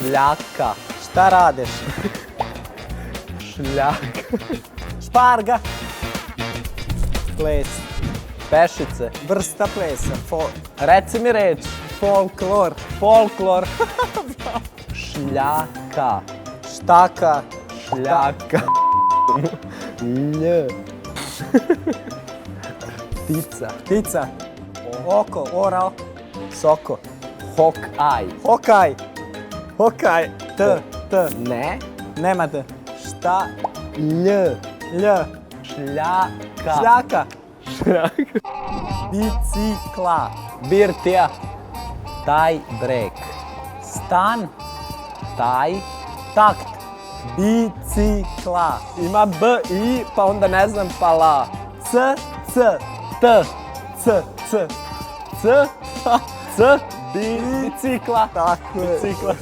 Šljaka. Šta radiš? Šljaka. Šparga. Ples. Pešice. Vrsta plesa. Reci mi reč. Folklor. Folklor. Šljaka. Štaka. Šljaka. Lj. Ptica. Ptica. Oko. Orao. Soko. Hokaj. Hokaj. Hokaj. T. Ne. Nema T. Šta? Lj. Lj. Šljaka. Šljaka. Šljaka. Bicikla. Birtija. Taj brek. Stan. Taj. Takt. Bicikla. Ima B, I, pa onda ne znam, pa la. C. T. C. C. C. Bicikla. Tako je. Bicikla.